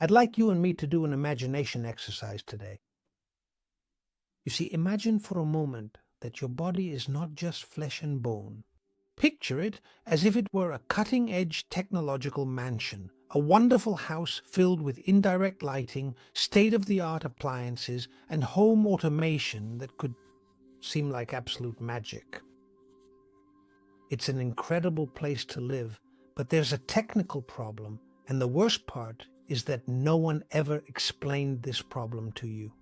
I'd like you and me to do an imagination exercise today. You see, imagine for a moment that your body is not just flesh and bone. Picture it as if it were a cutting-edge technological mansion, a wonderful house filled with indirect lighting, state-of-the-art appliances, and home automation that could seem like absolute magic. It's an incredible place to live, but there's a technical problem, and the worst part is that no one ever explained this problem to you.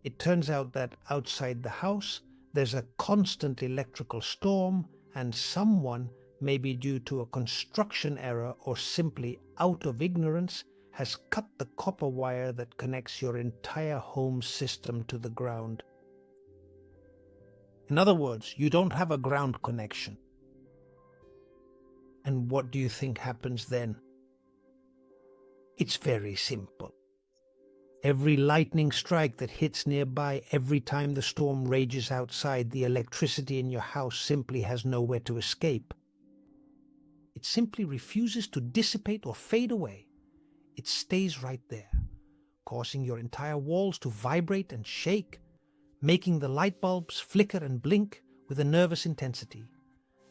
It turns out that outside the house, there's a constant electrical storm, and someone, maybe due to a construction error or simply out of ignorance, has cut the copper wire that connects your entire home system to the ground. In other words, you don't have a ground connection. And what do you think happens then? It's very simple. Every lightning strike that hits nearby, every time the storm rages outside, the electricity in your house simply has nowhere to escape. It simply refuses to dissipate or fade away. It stays right there, causing your entire walls to vibrate and shake, making the light bulbs flicker and blink with a nervous intensity,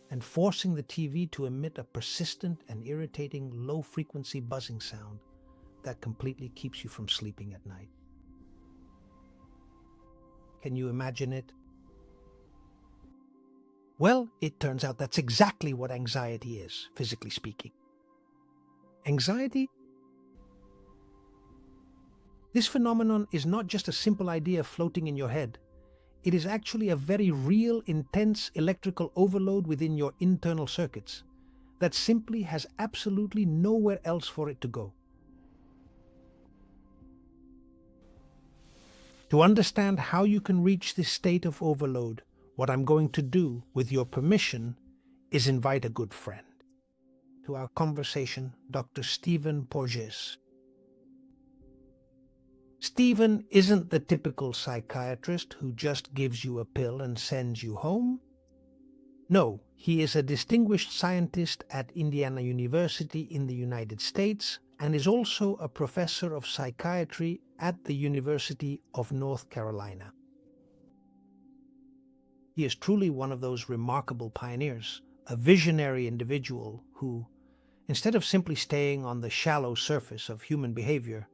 and forcing the TV to emit a persistent and irritating low-frequency buzzing sound that completely keeps you from sleeping at night. Can you imagine it? Well, it turns out that's exactly what anxiety is, physically speaking. Anxiety? This phenomenon is not just a simple idea floating in your head. It is actually a very real, intense electrical overload within your internal circuits that simply has absolutely nowhere else for it to go. To understand how you can reach this state of overload, what I'm going to do, with your permission, is invite a good friend to our conversation, Dr. Stephen Porges. Stephen isn't the typical psychiatrist who just gives you a pill and sends you home. No, he is a distinguished scientist at Indiana University in the United States and is also a professor of psychiatry at the University of North Carolina. He is truly one of those remarkable pioneers, a visionary individual who, instead of simply staying on the shallow surface of human behavior,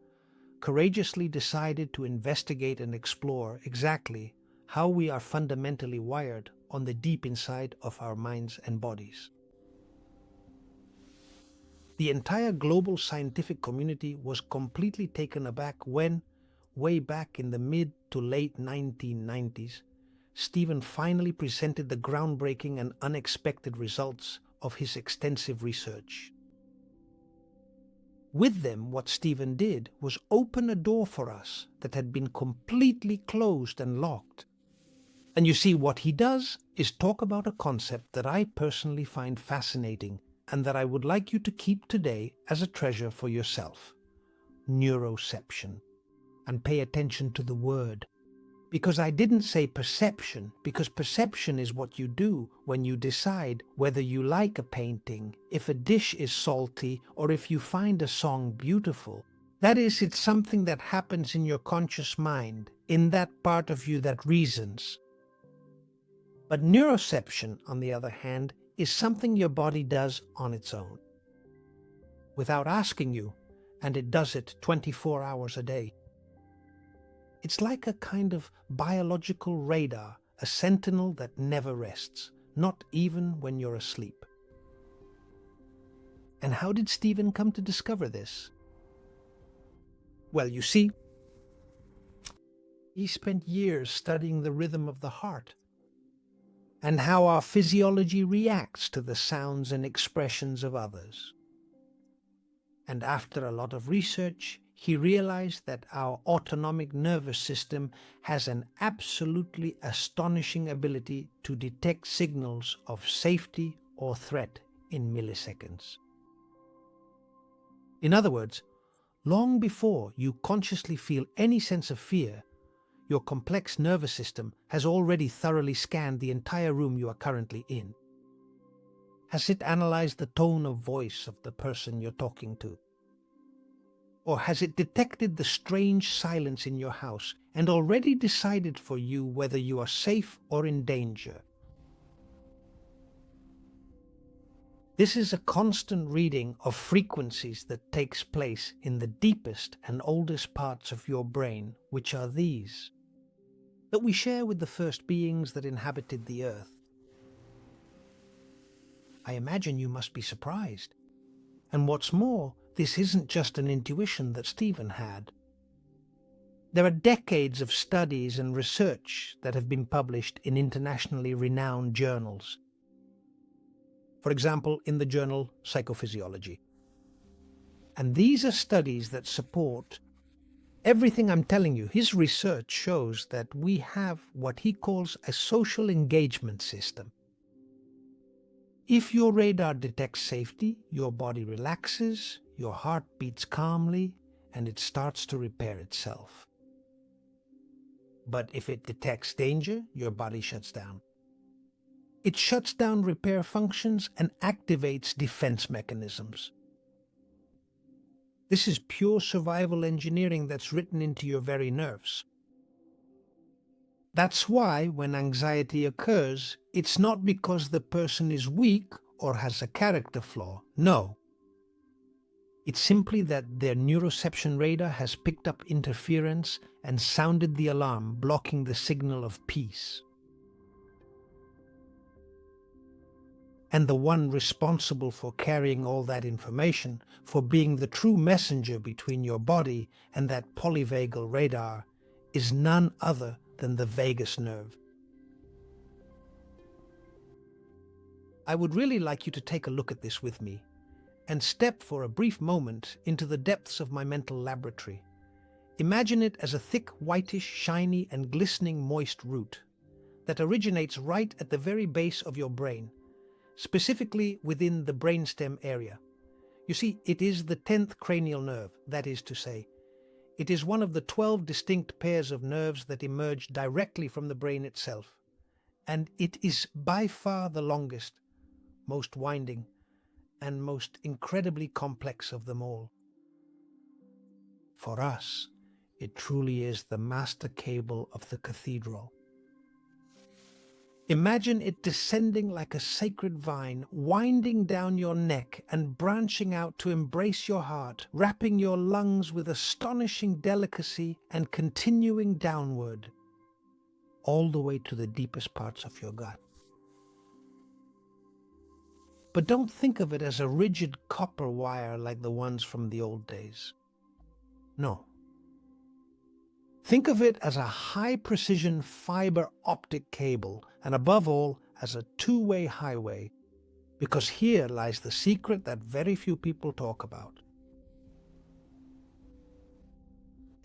courageously decided to investigate and explore exactly how we are fundamentally wired on the deep inside of our minds and bodies. The entire global scientific community was completely taken aback when, way back in the mid to late 1990s, Stephen finally presented the groundbreaking and unexpected results of his extensive research. With them, what Stephen did was open a door for us that had been completely closed and locked. And you see, what he does is talk about a concept that I personally find fascinating and that I would like you to keep today as a treasure for yourself: neuroception. And pay attention to the word. Because I didn't say perception, because perception is what you do when you decide whether you like a painting, if a dish is salty, or if you find a song beautiful. That is, it's something that happens in your conscious mind, in that part of you that reasons. But neuroception, on the other hand, is something your body does on its own, without asking you, and it does it 24 hours a day. It's like a kind of biological radar, a sentinel that never rests, not even when you're asleep. And how did Stephen come to discover this? Well, you see, he spent years studying the rhythm of the heart and how our physiology reacts to the sounds and expressions of others. And after a lot of research, he realized that our autonomic nervous system has an absolutely astonishing ability to detect signals of safety or threat in milliseconds. In other words, long before you consciously feel any sense of fear, your complex nervous system has already thoroughly scanned the entire room you are currently in. Has it analyzed the tone of voice of the person you're talking to? Or has it detected the strange silence in your house and already decided for you whether you are safe or in danger? This is a constant reading of frequencies that takes place in the deepest and oldest parts of your brain, which are these, that we share with the first beings that inhabited the earth. I imagine you must be surprised. And what's more, this isn't just an intuition that Stephen had. There are decades of studies and research that have been published in internationally renowned journals. For example, in the journal Psychophysiology. And these are studies that support everything I'm telling you. His research shows that we have what he calls a social engagement system. If your radar detects safety, your body relaxes, your heart beats calmly, and it starts to repair itself. But if it detects danger, your body shuts down. It shuts down repair functions and activates defense mechanisms. This is pure survival engineering that's written into your very nerves. That's why when anxiety occurs, it's not because the person is weak or has a character flaw. No. It's simply that their neuroception radar has picked up interference and sounded the alarm, blocking the signal of peace. And the one responsible for carrying all that information, for being the true messenger between your body and that polyvagal radar, is none other than the vagus nerve. I would really like you to take a look at this with me and step for a brief moment into the depths of my mental laboratory. Imagine it as a thick, whitish, shiny, and glistening moist root that originates right at the very base of your brain, specifically within the brainstem area. You see, it is the 10th cranial nerve, that is to say. It is one of the 12 distinct pairs of nerves that emerge directly from the brain itself. And it is by far the longest, most winding, and most incredibly complex of them all. For us, it truly is the master cable of the cathedral. Imagine it descending like a sacred vine, winding down your neck and branching out to embrace your heart, wrapping your lungs with astonishing delicacy and continuing downward, all the way to the deepest parts of your gut. But don't think of it as a rigid copper wire like the ones from the old days. No. Think of it as a high-precision fiber optic cable, and above all, as a two-way highway, because here lies the secret that very few people talk about.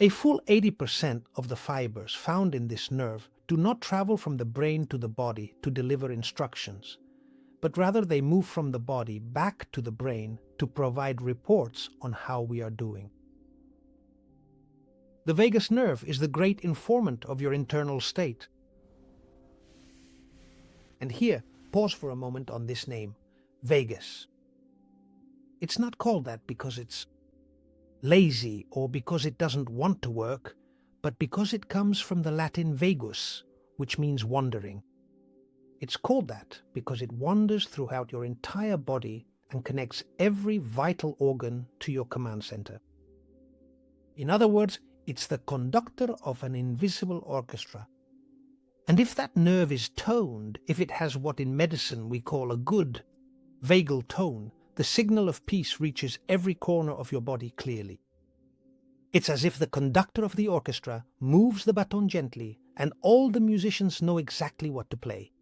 A full 80% of the fibers found in this nerve do not travel from the brain to the body to deliver instructions, but rather they move from the body back to the brain to provide reports on how we are doing. The vagus nerve is the great informant of your internal state. And here, pause for a moment on this name, vagus. It's not called that because it's lazy or because it doesn't want to work, but because it comes from the Latin vagus, which means wandering. It's called that because it wanders throughout your entire body and connects every vital organ to your command center. In other words, it's the conductor of an invisible orchestra. And if that nerve is toned, if it has what in medicine we call a good vagal tone, the signal of peace reaches every corner of your body clearly. It's as if the conductor of the orchestra moves the baton gently and all the musicians know exactly what to play.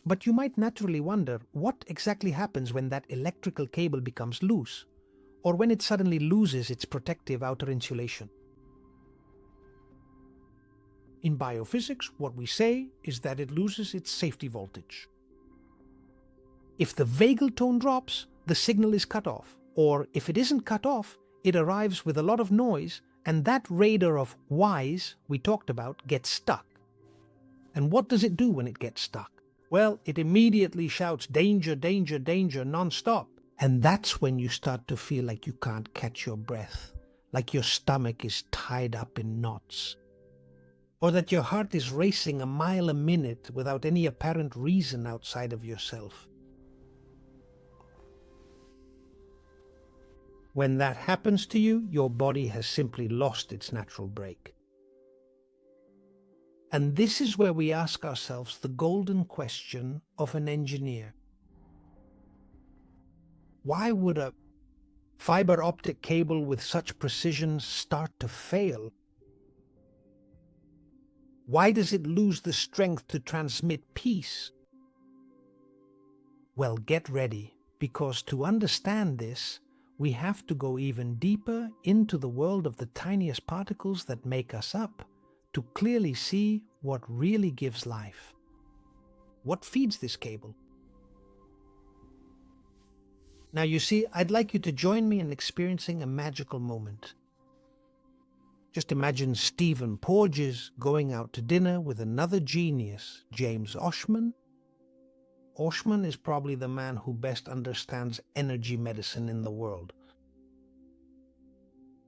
But you might naturally wonder what exactly happens when that electrical cable becomes loose, or when it suddenly loses its protective outer insulation. In biophysics, what we say is that it loses its safety voltage. If the vagal tone drops, the signal is cut off, or if it isn't cut off, it arrives with a lot of noise, and that radar of Ys we talked about gets stuck. And what does it do when it gets stuck? Well, it immediately shouts danger, danger, danger non-stop. And that's when you start to feel like you can't catch your breath, like your stomach is tied up in knots, or that your heart is racing a mile a minute without any apparent reason outside of yourself. When that happens to you, your body has simply lost its natural brake. And this is where we ask ourselves the golden question of an engineer. Why would a fiber optic cable with such precision start to fail? Why does it lose the strength to transmit peace? Well, get ready, because to understand this, we have to go even deeper into the world of the tiniest particles that make us up to clearly see what really gives life. What feeds this cable? Now you see, I'd like you to join me in experiencing a magical moment. Just imagine Stephen Porges going out to dinner with another genius, James Oschman. Oschman is probably the man who best understands energy medicine in the world.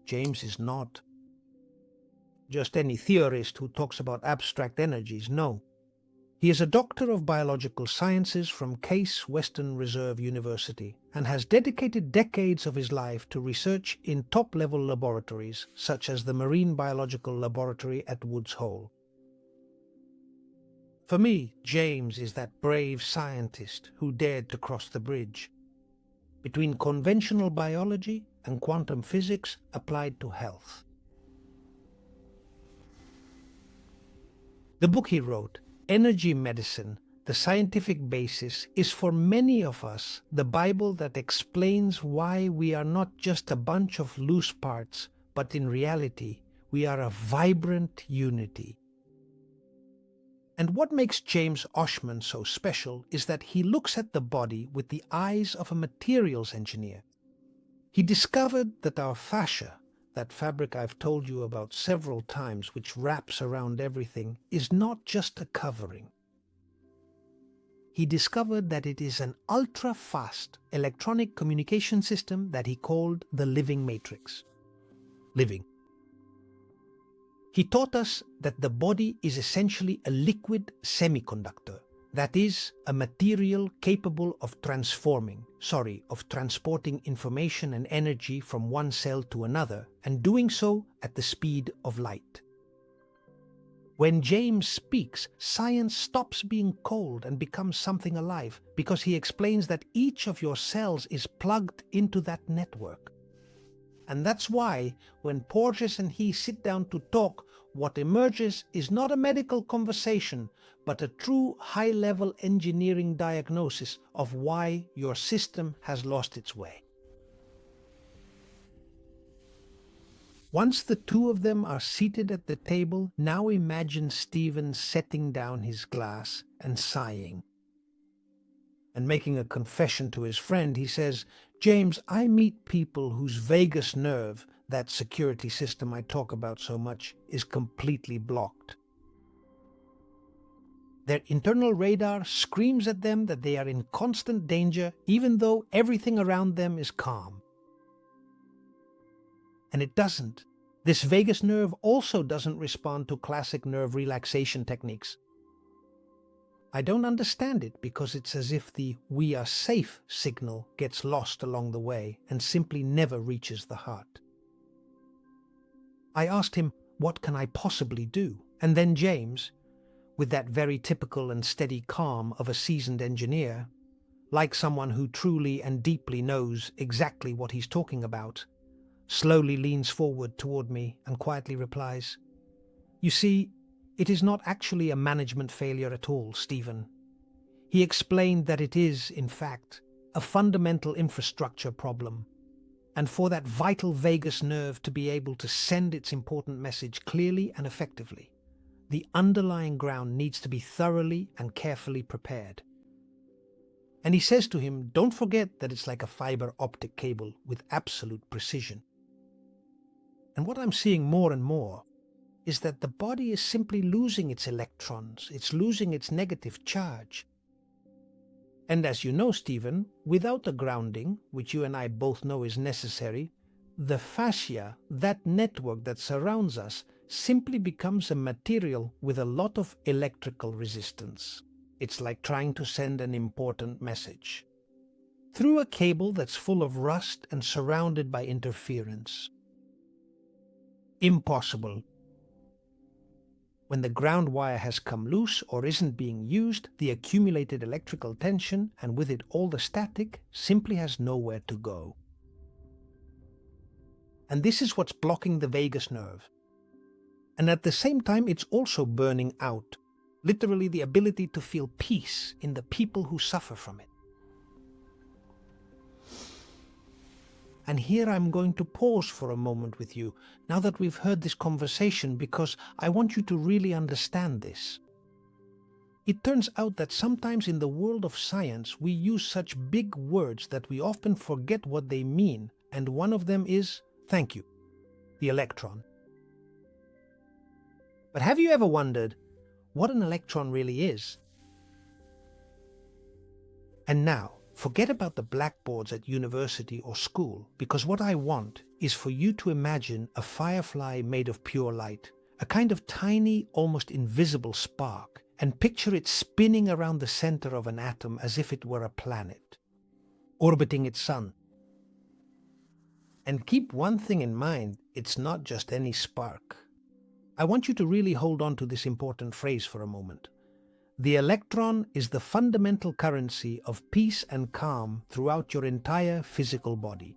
James is not just any theorist who talks about abstract energies, no. He is a doctor of biological sciences from Case Western Reserve University and has dedicated decades of his life to research in top-level laboratories such as the Marine Biological Laboratory at Woods Hole. For me, James is that brave scientist who dared to cross the bridge between conventional biology and quantum physics applied to health. The book he wrote, Energy Medicine, the Scientific Basis, is for many of us the Bible that explains why we are not just a bunch of loose parts, but in reality, we are a vibrant unity. And what makes James Oschman so special is that he looks at the body with the eyes of a materials engineer. He discovered that our fascia, that fabric I've told you about several times, which wraps around everything, is not just a covering. He discovered that it is an ultra-fast electronic communication system that he called the living matrix. Living. He taught us that the body is essentially a liquid semiconductor, that is, a material capable of transporting information and energy from one cell to another, and doing so at the speed of light. When James speaks, science stops being cold and becomes something alive, because he explains that each of your cells is plugged into that network. And that's why, when Porges and he sit down to talk, what emerges is not a medical conversation, but a true high-level engineering diagnosis of why your system has lost its way. Once the two of them are seated at the table, now imagine Stephen setting down his glass and sighing. And making a confession to his friend, he says, "James, I meet people whose vagus nerve, that security system I talk about so much, is completely blocked. Their internal radar screams at them that they are in constant danger, even though everything around them is calm. And it doesn't. This vagus nerve also doesn't respond to classic nerve relaxation techniques. I don't understand it because it's as if the 'we are safe' signal gets lost along the way and simply never reaches the heart." I asked him, what can I possibly do? And then James, with that very typical and steady calm of a seasoned engineer, like someone who truly and deeply knows exactly what he's talking about, slowly leans forward toward me and quietly replies, "You see, it is not actually a management failure at all, Stephen." He explained that it is, in fact, a fundamental infrastructure problem, and for that vital vagus nerve to be able to send its important message clearly and effectively, the underlying ground needs to be thoroughly and carefully prepared. And he says to him, don't forget that it's like a fiber optic cable with absolute precision. And what I'm seeing more and more is that the body is simply losing its electrons, it's losing its negative charge. And as you know, Stephen, without the grounding, which you and I both know is necessary, the fascia, that network that surrounds us, simply becomes a material with a lot of electrical resistance. It's like trying to send an important message through a cable that's full of rust and surrounded by interference. Impossible. When the ground wire has come loose or isn't being used, the accumulated electrical tension, and with it all the static, simply has nowhere to go. And this is what's blocking the vagus nerve. And at the same time, it's also burning out, literally the ability to feel peace in the people who suffer from it. And here I'm going to pause for a moment with you, now that we've heard this conversation, because I want you to really understand this. It turns out that sometimes in the world of science we use such big words that we often forget what they mean, and one of them is, thank you, the electron. But have you ever wondered what an electron really is? And now, forget about the blackboards at university or school, because what I want is for you to imagine a firefly made of pure light, a kind of tiny, almost invisible spark, and picture it spinning around the center of an atom as if it were a planet, orbiting its sun. And keep one thing in mind, it's not just any spark. I want you to really hold on to this important phrase for a moment. The electron is the fundamental currency of peace and calm throughout your entire physical body.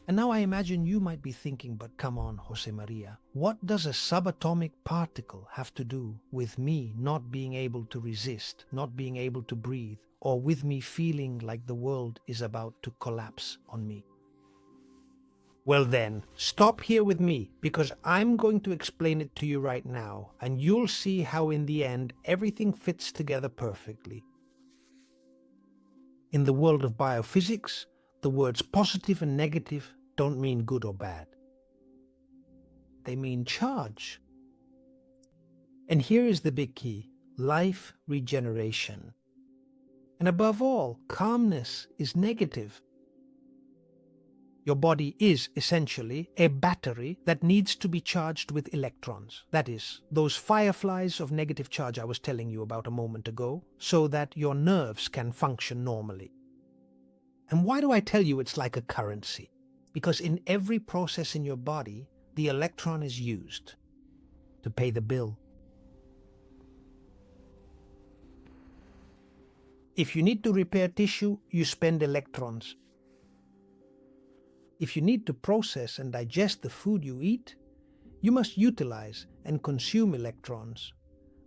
And now I imagine you might be thinking, but come on, Jose Maria, what does a subatomic particle have to do with me not being able to resist, not being able to breathe, or with me feeling like the world is about to collapse on me? Well then, stop here with me, because I'm going to explain it to you right now, and you'll see how in the end everything fits together perfectly. In the world of biophysics, the words positive and negative don't mean good or bad. They mean charge. And here is the big key: life regeneration. And above all, calmness is negative. Your body is essentially a battery that needs to be charged with electrons. That is, those fireflies of negative charge I was telling you about a moment ago, so that your nerves can function normally. And why do I tell you it's like a currency? Because in every process in your body, the electron is used to pay the bill. If you need to repair tissue, you spend electrons. If you need to process and digest the food you eat, you must utilize and consume electrons.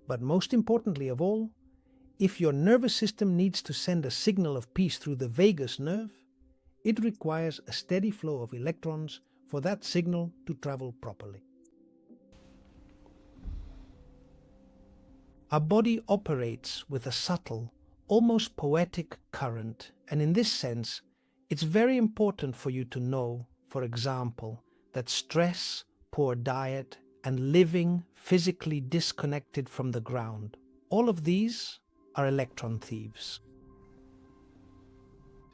But most importantly of all, if your nervous system needs to send a signal of peace through the vagus nerve, it requires a steady flow of electrons for that signal to travel properly. Our body operates with a subtle, almost poetic current, and in this sense, it's very important for you to know, for example, that stress, poor diet, and living physically disconnected from the ground, all of these are electron thieves.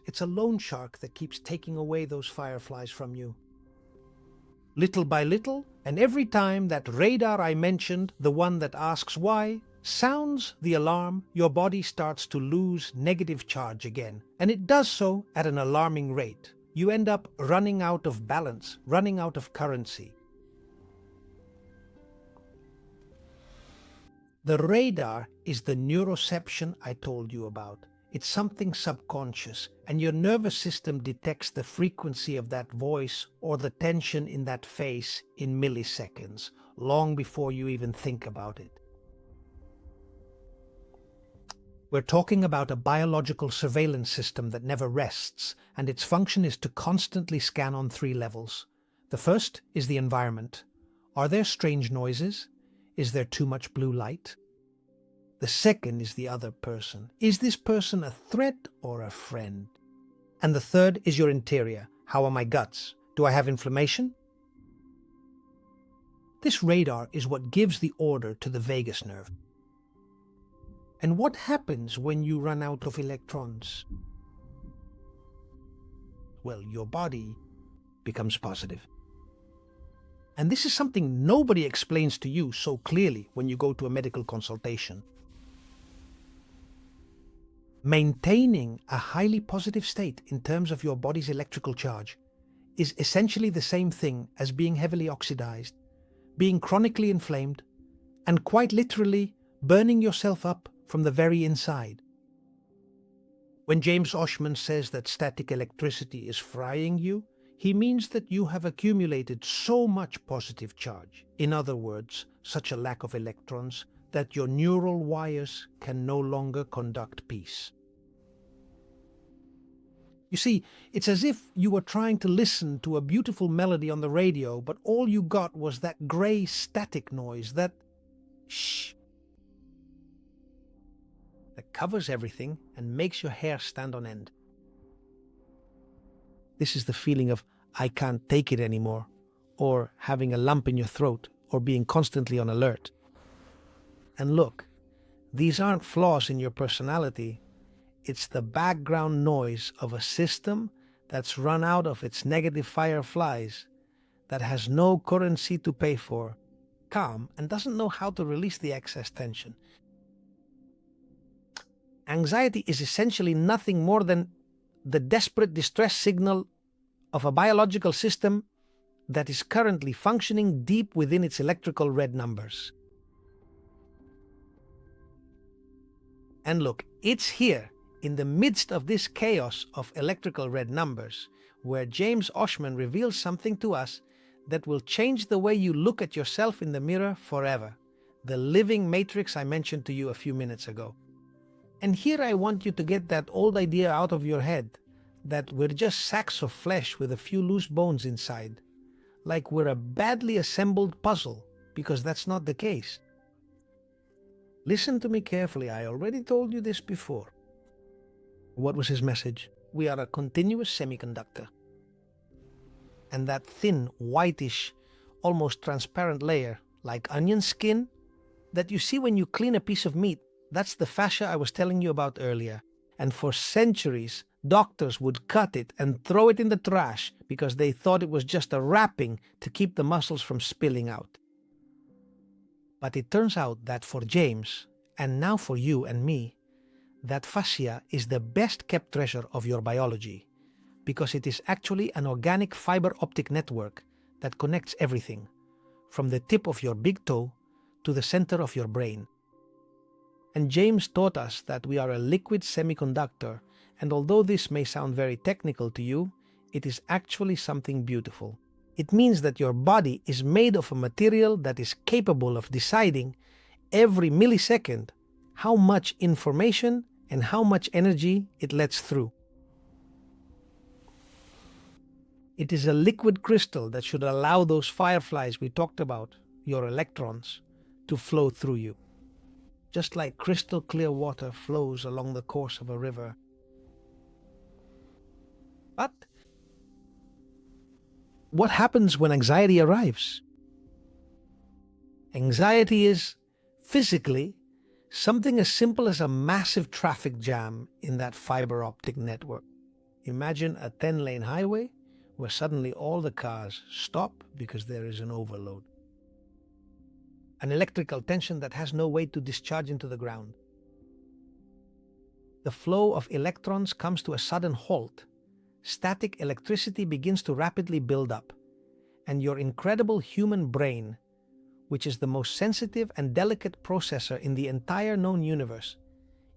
It's a loan shark that keeps taking away those fireflies from you. Little by little, and every time that radar I mentioned, the one that asks why, sounds the alarm, your body starts to lose negative charge again. And it does so at an alarming rate. You end up running out of balance, running out of currency. The radar is the neuroception I told you about. It's something subconscious, and your nervous system detects the frequency of that voice or the tension in that face in milliseconds, long before you even think about it. We're talking about a biological surveillance system that never rests, and its function is to constantly scan on 3 levels. The first is the environment. Are there strange noises? Is there too much blue light? The second is the other person. Is this person a threat or a friend? And the third is your interior. How are my guts? Do I have inflammation? This radar is what gives the order to the vagus nerve. And what happens when you run out of electrons? Well, your body becomes positive. And this is something nobody explains to you so clearly when you go to a medical consultation. Maintaining a highly positive state in terms of your body's electrical charge is essentially the same thing as being heavily oxidized, being chronically inflamed, and quite literally burning yourself up from the very inside. When James Oshman says that static electricity is frying you, he means that you have accumulated so much positive charge, in other words, such a lack of electrons, that your neural wires can no longer conduct peace. You see, it's as if you were trying to listen to a beautiful melody on the radio, but all you got was that grey static noise, that shh, that covers everything and makes your hair stand on end. This is the feeling of I can't take it anymore, or having a lump in your throat, or being constantly on alert. And look, these aren't flaws in your personality. It's the background noise of a system that's run out of its negative fireflies, that has no currency to pay for, calm, and doesn't know how to release the excess tension. Anxiety is essentially nothing more than the desperate distress signal of a biological system that is currently functioning deep within its electrical red numbers. And look, it's here, in the midst of this chaos of electrical red numbers, where James Oshman reveals something to us that will change the way you look at yourself in the mirror forever. The living matrix I mentioned to you a few minutes ago. And here I want you to get that old idea out of your head, that we're just sacks of flesh with a few loose bones inside, like we're a badly assembled puzzle, because that's not the case. Listen to me carefully, I already told you this before. What was his message? We are a continuous semiconductor. And that thin, whitish, almost transparent layer, like onion skin, that you see when you clean a piece of meat, that's the fascia I was telling you about earlier. And for centuries, doctors would cut it and throw it in the trash because they thought it was just a wrapping to keep the muscles from spilling out. But it turns out that for James, and now for you and me, that fascia is the best kept treasure of your biology, because it is actually an organic fiber optic network that connects everything, from the tip of your big toe to the center of your brain. And James taught us that we are a liquid semiconductor, and although this may sound very technical to you, it is actually something beautiful. It means that your body is made of a material that is capable of deciding every millisecond how much information and how much energy it lets through. It is a liquid crystal that should allow those fireflies we talked about, your electrons, to flow through you. Just like crystal clear water flows along the course of a river. But what happens when anxiety arrives? Anxiety is, physically, something as simple as a massive traffic jam in that fiber optic network. Imagine a 10-lane highway where suddenly all the cars stop because there is an overload. An electrical tension that has no way to discharge into the ground. The flow of electrons comes to a sudden halt. Static electricity begins to rapidly build up, and your incredible human brain, which is the most sensitive and delicate processor in the entire known universe,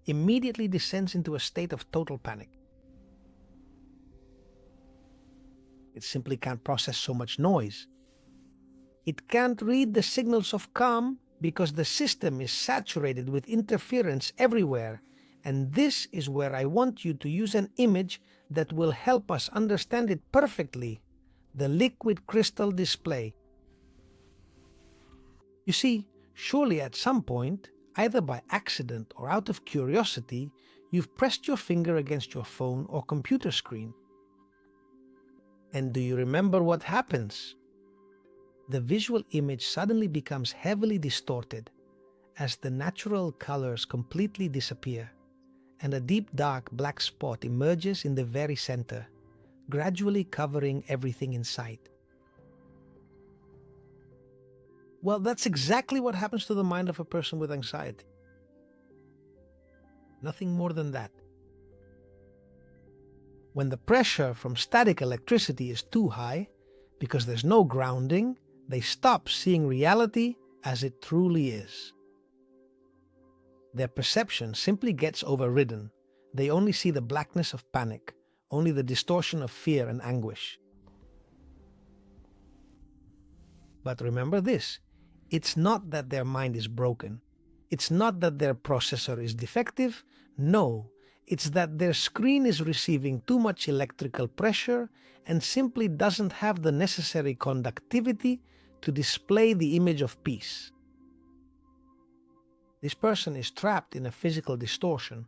immediately descends into a state of total panic. It simply can't process so much noise. It can't read the signals of calm because the system is saturated with interference everywhere. And this is where I want you to use an image that will help us understand it perfectly: the liquid crystal display. You see, surely at some point, either by accident or out of curiosity, you've pressed your finger against your phone or computer screen. And do you remember what happens? The visual image suddenly becomes heavily distorted, as the natural colors completely disappear and a deep dark black spot emerges in the very center, gradually covering everything in sight. Well, that's exactly what happens to the mind of a person with anxiety. Nothing more than that. When the pressure from static electricity is too high, because there's no grounding, they stop seeing reality as it truly is. Their perception simply gets overridden. They only see the blackness of panic, only the distortion of fear and anguish. But remember this, it's not that their mind is broken. It's not that their processor is defective. No, it's that their screen is receiving too much electrical pressure and simply doesn't have the necessary conductivity to display the image of peace. This person is trapped in a physical distortion,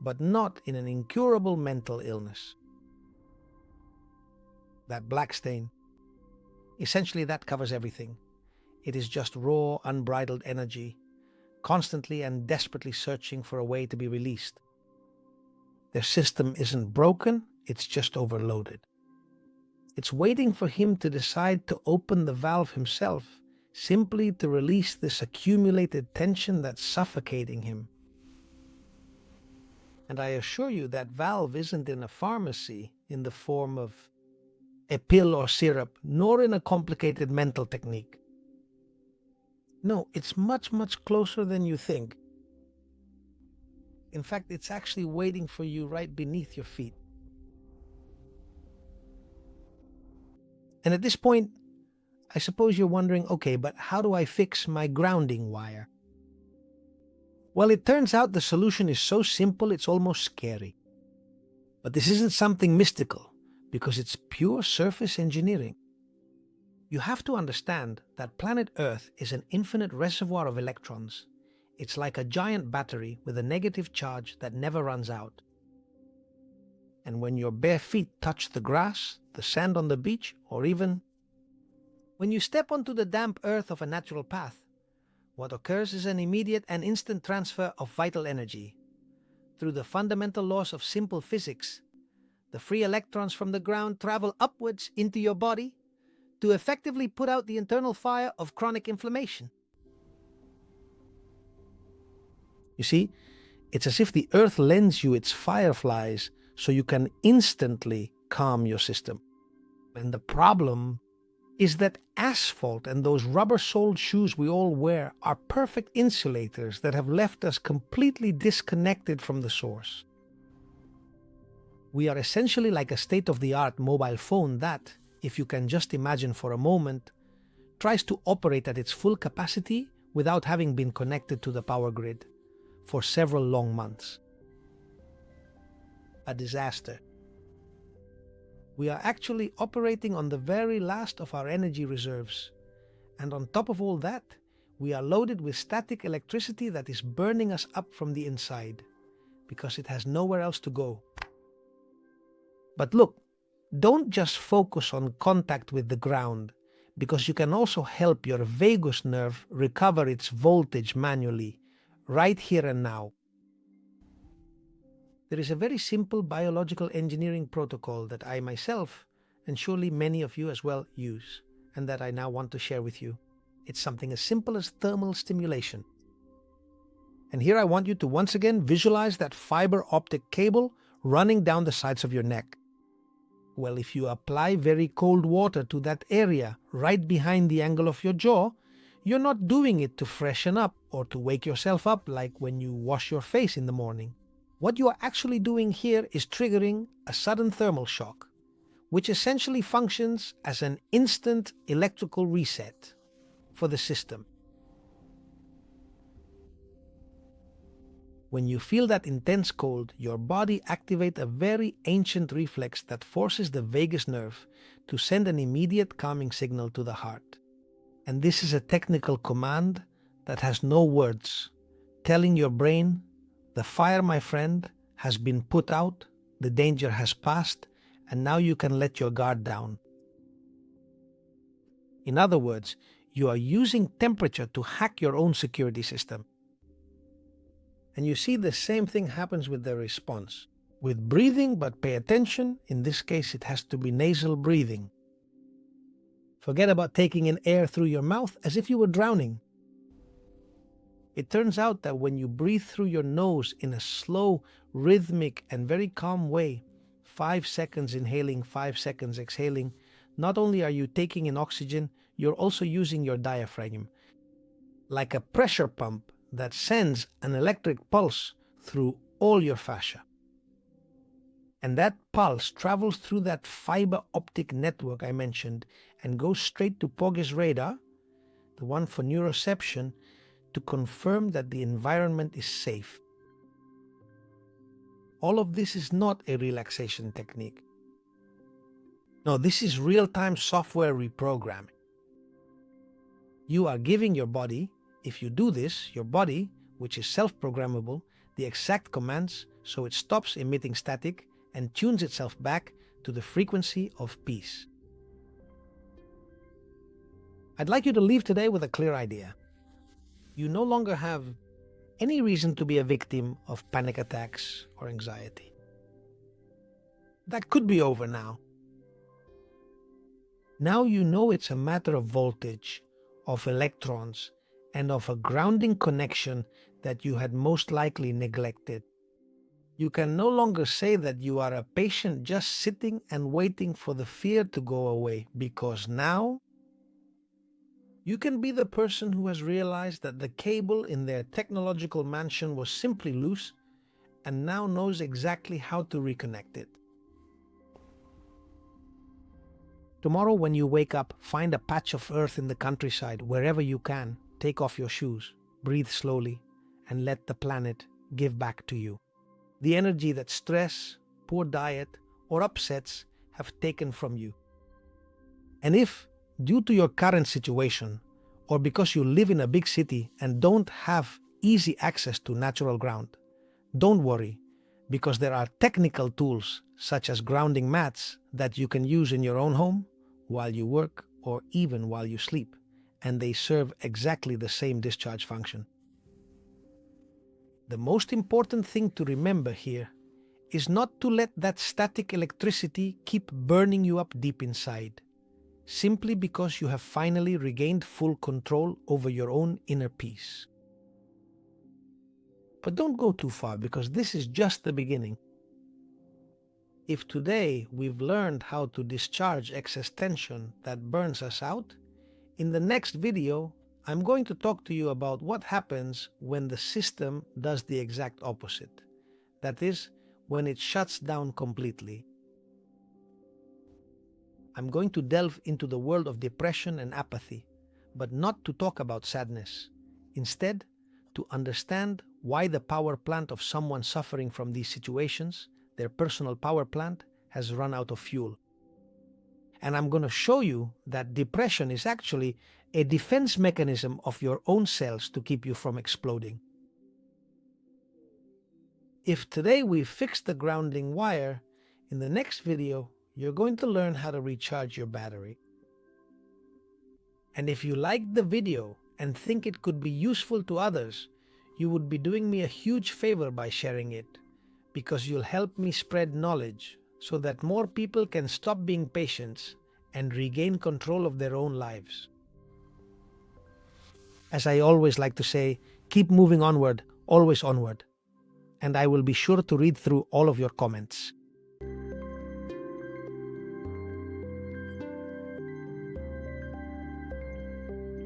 but not in an incurable mental illness. That black stain, essentially that covers everything. It is just raw, unbridled energy, constantly and desperately searching for a way to be released. Their system isn't broken, it's just overloaded. It's waiting for him to decide to open the valve himself, simply to release this accumulated tension that's suffocating him. And I assure you that valve isn't in a pharmacy in the form of a pill or syrup, nor in a complicated mental technique. No, it's much, much closer than you think. In fact, it's actually waiting for you right beneath your feet. And at this point, I suppose you're wondering, okay, but how do I fix my grounding wire? Well, it turns out the solution is so simple it's almost scary. But this isn't something mystical, because it's pure surface engineering. You have to understand that planet Earth is an infinite reservoir of electrons. It's like a giant battery with a negative charge that never runs out. And when your bare feet touch the grass, the sand on the beach, or even when you step onto the damp earth of a natural path, what occurs is an immediate and instant transfer of vital energy. Through the fundamental laws of simple physics, the free electrons from the ground travel upwards into your body to effectively put out the internal fire of chronic inflammation. You see, it's as if the earth lends you its fireflies so you can instantly calm your system. And the problem is that asphalt and those rubber-soled shoes we all wear are perfect insulators that have left us completely disconnected from the source. We are essentially like a state-of-the-art mobile phone that, if you can just imagine for a moment, tries to operate at its full capacity without having been connected to the power grid for several long months. A disaster. We are actually operating on the very last of our energy reserves. And on top of all that, we are loaded with static electricity that is burning us up from the inside, because it has nowhere else to go. But look, don't just focus on contact with the ground, because you can also help your vagus nerve recover its voltage manually, right here and now. There is a very simple biological engineering protocol that I myself, and surely many of you as well, use, and that I now want to share with you. It's something as simple as thermal stimulation. And here I want you to once again visualize that fiber optic cable running down the sides of your neck. Well, if you apply very cold water to that area right behind the angle of your jaw, you're not doing it to freshen up or to wake yourself up like when you wash your face in the morning. What you are actually doing here is triggering a sudden thermal shock, which essentially functions as an instant electrical reset for the system. When you feel that intense cold, your body activates a very ancient reflex that forces the vagus nerve to send an immediate calming signal to the heart. And this is a technical command that has no words, telling your brain, the fire, my friend, has been put out, the danger has passed, and now you can let your guard down. In other words, you are using temperature to hack your own security system. And you see the same thing happens with the response. With breathing, but pay attention, in this case it has to be nasal breathing. Forget about taking in air through your mouth as if you were drowning. It turns out that when you breathe through your nose in a slow, rhythmic, and very calm way, 5 seconds inhaling, 5 seconds exhaling, not only are you taking in oxygen, you're also using your diaphragm, like a pressure pump that sends an electric pulse through all your fascia. And that pulse travels through that fiber optic network I mentioned and goes straight to Pogge's radar, the one for neuroception, to confirm that the environment is safe. All of this is not a relaxation technique. No, this is real-time software reprogramming. You are giving your body, if you do this, your body, which is self-programmable, the exact commands so it stops emitting static and tunes itself back to the frequency of peace. I'd like you to leave today with a clear idea. You no longer have any reason to be a victim of panic attacks or anxiety. That could be over now. Now you know it's a matter of voltage, of electrons, and of a grounding connection that you had most likely neglected. You can no longer say that you are a patient just sitting and waiting for the fear to go away, because now you can be the person who has realized that the cable in their technological mansion was simply loose and now knows exactly how to reconnect it. Tomorrow when you wake up, find a patch of earth in the countryside, wherever you can, take off your shoes, breathe slowly, and let the planet give back to you the energy that stress, poor diet, or upsets have taken from you. And if, due to your current situation, or because you live in a big city and don't have easy access to natural ground, don't worry, because there are technical tools such as grounding mats that you can use in your own home while you work or even while you sleep, and they serve exactly the same discharge function. The most important thing to remember here is not to let that static electricity keep burning you up deep inside, simply because you have finally regained full control over your own inner peace. But don't go too far, because this is just the beginning. If today we've learned how to discharge excess tension that burns us out, in the next video I'm going to talk to you about what happens when the system does the exact opposite. That is, when it shuts down completely. I'm going to delve into the world of depression and apathy, but not to talk about sadness. Instead, to understand why the power plant of someone suffering from these situations, their personal power plant, has run out of fuel. And I'm going to show you that depression is actually a defense mechanism of your own cells to keep you from exploding. If today we fixed the grounding wire, in the next video you're going to learn how to recharge your battery. And if you liked the video and think it could be useful to others, you would be doing me a huge favor by sharing it, because you'll help me spread knowledge so that more people can stop being patients and regain control of their own lives. As I always like to say, keep moving onward, always onward. And I will be sure to read through all of your comments.